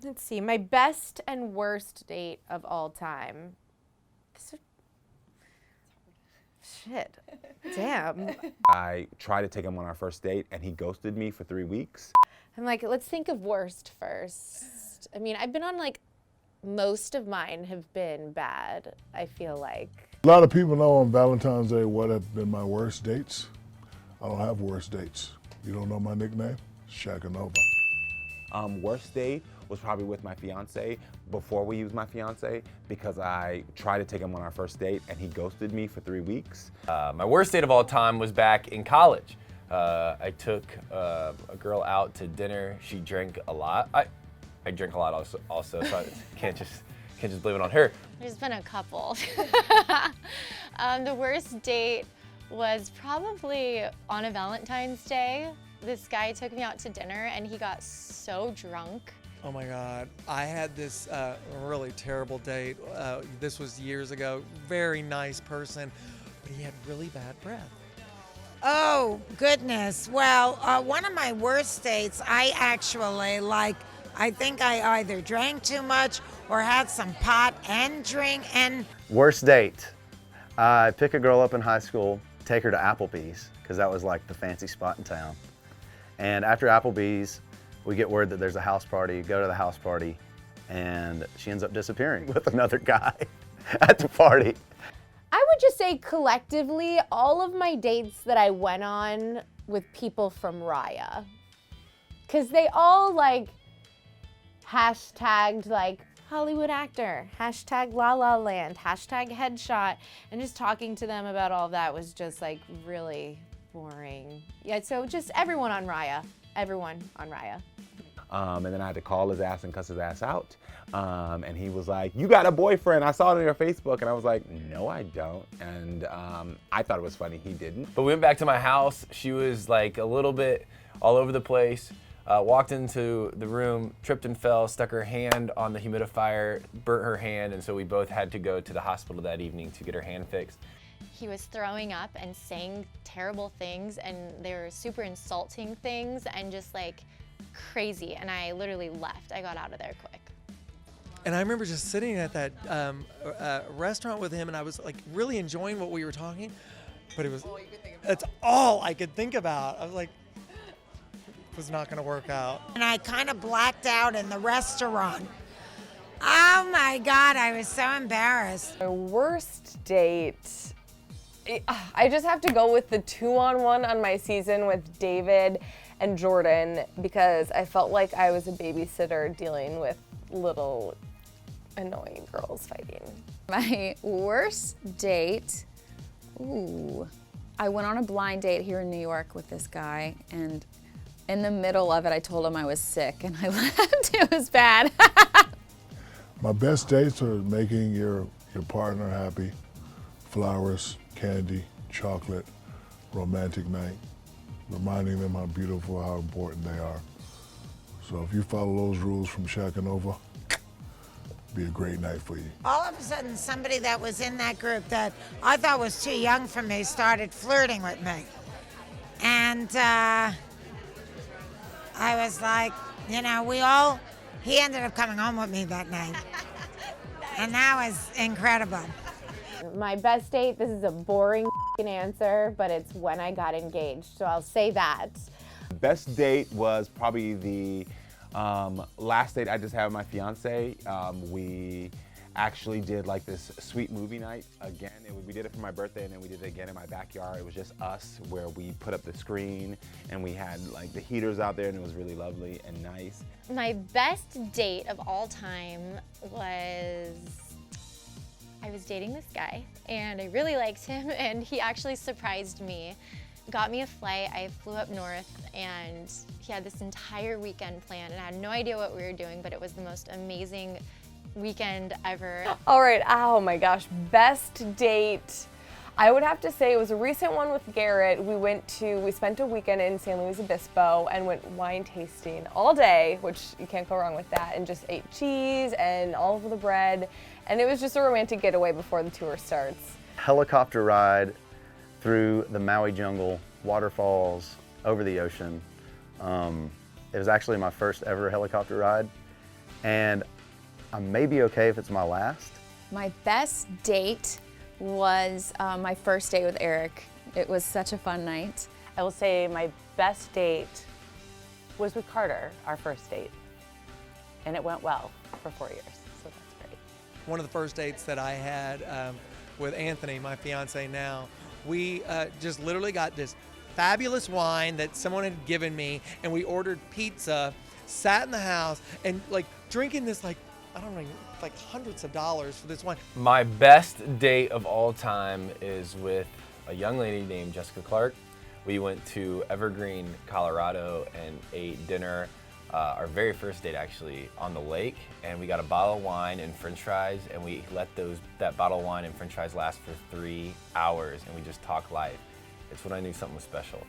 Let's see, my best and worst date of all time. Shit. Damn. I tried to take him on our first date and he ghosted me for 3 weeks. I'm like, let's think of worst first. I mean, I've been on like, most of mine have been bad, I feel like. A lot of people know on Valentine's Day what have been my worst dates. I don't have worst dates. You don't know my nickname? Shakanova. Worst date was probably with my fiance before we used my fiance because I tried to take him on our first date and he ghosted me for 3 weeks. My worst date of all time was back in college. I took a girl out to dinner. She drank a lot. I drink a lot also, so I can't just blame it on her. There's been a couple. The worst date was probably on a Valentine's Day. This guy took me out to dinner and he got so drunk. Oh my God, I had this really terrible date. This was years ago. Very nice person, but he had really bad breath. Oh, goodness. Well, one of my worst dates, I think I either drank too much or had some pot and drink and... Worst date. I pick a girl up in high school, take her to Applebee's, because that was like the fancy spot in town. And after Applebee's, we get word that there's a house party, go to the house party, and she ends up disappearing with another guy at the party. I would just say collectively, all of my dates that I went on with people from Raya, because they all like hashtagged like Hollywood actor, hashtag La La Land, hashtag headshot, and just talking to them about all that was just like really boring. Yeah, so just everyone on Raya. And then I had to call his ass and cuss his ass out. And he was like, "You got a boyfriend, I saw it on your Facebook." And I was like, "No, I don't." And I thought it was funny, he didn't. But we went back to my house. She was like a little bit all over the place. Walked into the room, tripped and fell, stuck her hand on the humidifier, burnt her hand, and so we both had to go to the hospital that evening to get her hand fixed. He was throwing up and saying terrible things, and they were super insulting things and just like crazy, and I literally left. I got out of there quick. And I remember just sitting at that restaurant with him, and I was like really enjoying what we were talking, but that's all I could think about. I was like, it was not gonna work out. And I kind of blacked out in the restaurant. Oh my God, I was so embarrassed. My worst date, I just have to go with the 2-on-1 on my season with David and Jordan because I felt like I was a babysitter dealing with little annoying girls fighting. My worst date, I went on a blind date here in New York with this guy, and in the middle of it, I told him I was sick and I left. It was bad. My best dates are making your partner happy. Flowers, candy, chocolate, romantic night. Reminding them how beautiful, how important they are. So if you follow those rules from Shakanova, it'll be a great night for you. All of a sudden, somebody that was in that group that I thought was too young for me started flirting with me. And I was like, you know, he ended up coming home with me that night. And that was incredible. My best date, this is a boring answer, but it's when I got engaged, so I'll say that. Best date was probably the last date I just had with my fiance. We actually did like this sweet movie night again. We did it for my birthday and then we did it again in my backyard. It was just us where we put up the screen and we had like the heaters out there and it was really lovely and nice. My best date of all time was, I was dating this guy and I really liked him and he actually surprised me. Got me a flight, I flew up north and he had this entire weekend planned and I had no idea what we were doing, but it was the most amazing weekend ever. All right, oh my gosh, best date. I would have to say it was a recent one with Garrett. We spent a weekend in San Luis Obispo and went wine tasting all day, which you can't go wrong with that, and just ate cheese and all of the bread. And it was just a romantic getaway before the tour starts. Helicopter ride through the Maui jungle, waterfalls, over the ocean. It was actually my first ever helicopter ride. and I'm maybe okay if it's my last. My best date was my first date with Eric. It was such a fun night. I will say my best date was with Carter, our first date. And it went well for 4 years, so that's great. One of the first dates that I had with Anthony, my fiance now, we just literally got this fabulous wine that someone had given me, and we ordered pizza, sat in the house, and like drinking this like, I don't know, like hundreds of dollars for this wine. My best date of all time is with a young lady named Jessica Clark. We went to Evergreen, Colorado and ate dinner, our very first date actually, on the lake, and we got a bottle of wine and french fries, and we let that bottle of wine and french fries last for 3 hours, and we just talked life. It's when I knew something was special.